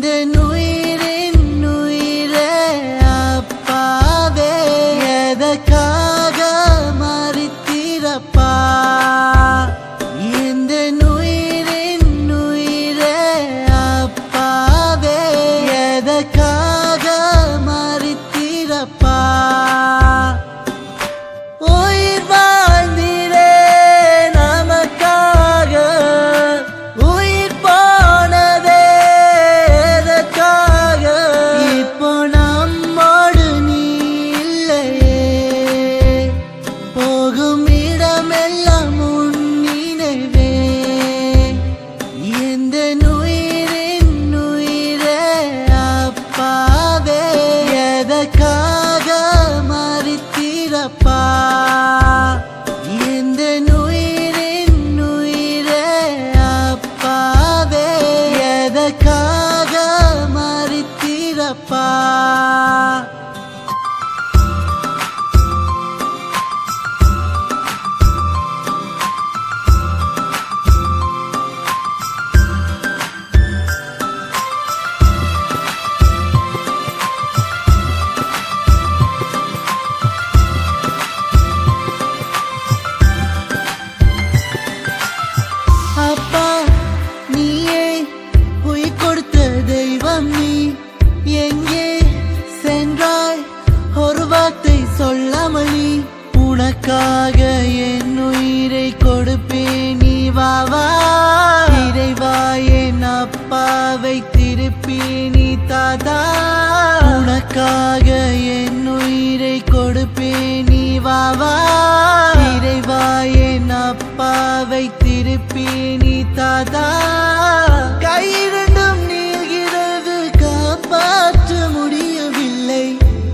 உயிரின் உயிரே அப்பாவே எதற்காக மறித்தீரப்பா இந்த உயிரின் உயிரே அப்பாவே எதற்காக மறித்தீரப்பா உயிர் வாழ்ந்தீரே நமக்காக உயிர் போனதே எதற்காக இப்போ நம்மோடு நீ இல்லையே போகும் இடமெல்லாம் உன் நினைவே இந்த உயிரின் உயிரே அப்பாவே எதற்காக மறித்தீரப்பா இந்த உயிரின் உயிரே அப்பாவே எதற்காக மறித்தீரப்பா அப்பா நீயே உயிர் கொடுத்த தெய்வம் நீ எங்கே சென்றாய் ஒரு வார்த்தை சொல்லாமல் நீ உனக்காக என் உயிரை கொடுப்பேன் நீ வாவா இறைவா என் அப்பாவை திருப்பி நீ தாதா உனக்காக என் உயிரை கொடுப்பேன் நீ வாவா இறைவா என் அப்பாவை திருப்பி நீ தாதா கையிரண்டும் நீள்கிறது காப்பாற்ற முடியவில்லை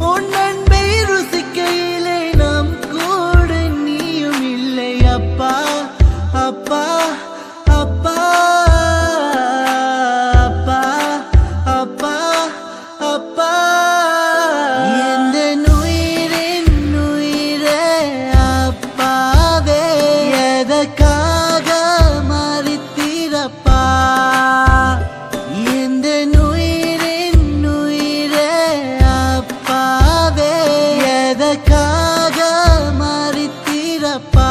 உன் அன்பை ருசிக்கையிலே நம் கூட நீயும் இல்லை அப்பா அப்பா அப்பா அப்பா அப்பா அப்பா இந்த உயிரின் உயிரே அப்பாவே எதற்காக மறித்தீரப்பா இந்த உயிரின் உயிரே அப்பாவே எதற்காக மறித்தீரப்பா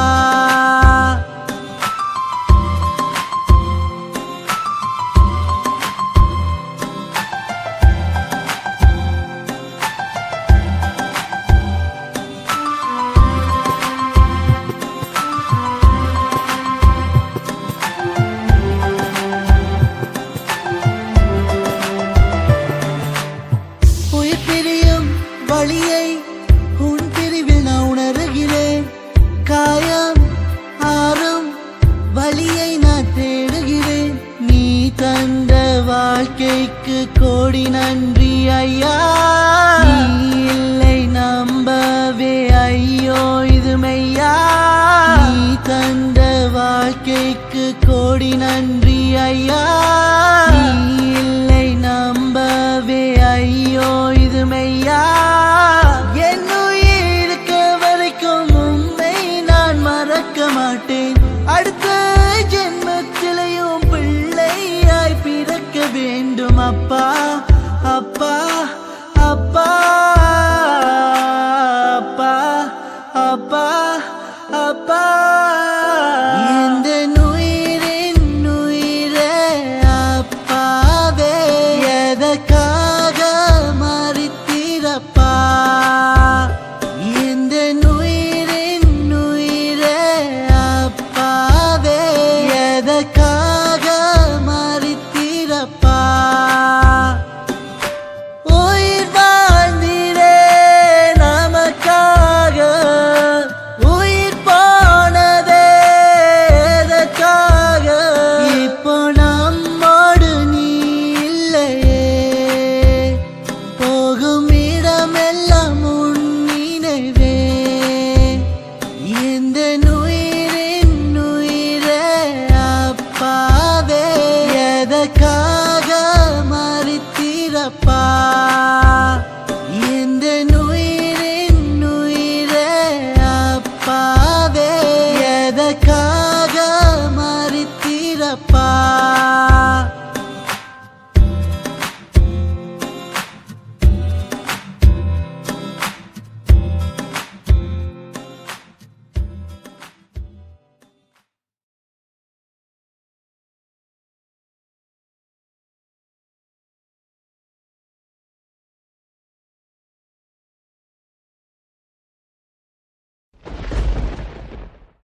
உயிர் பிரியும் வழியை உன் பிரிவில் நான் உணர்கிறேன் காயம் ஆறும் வழியை நான் தேடுகிறேன் நீ தந்த வாழ்க்கைக்கு கோடி நன்றி ஐயா நீ இல்லை நம்பவே ஐயோ இது மெய்யா நீ தந்த வாழ்க்கைக்கு கோடி நன்றி ஐயா நீ இல்லை நம்பவே ஐயோ இது மெய்யா என் உயிர் இருக்க வரைக்கும் உண்மை நான் மறக்க மாட்டேன் அடுத்த ஜென்மத்திலையும் பிள்ளையாய் பிறக்க வேண்டும் அப்பா அப்பா அப்பா அப்பா அப்பா அப்பா இந்த உயிரின் உயிரே அப்பாவே எதற்காக மறித்தீரப்பா இந்த உயிரின் உயிரே அப்பாவே எதற்காக மறித்தீரப்பா உயிர் வாழ்ந்தீரே நமக்காக உயிர் போனதே எதற்காக இப்போ நம்மோடு நீ இல்லையே போகும் இடமெல்லாம் உன் நினைவே இந்த உயிரின் உயிரே அப்பாவே எதற்காக மறித்தீரப்பா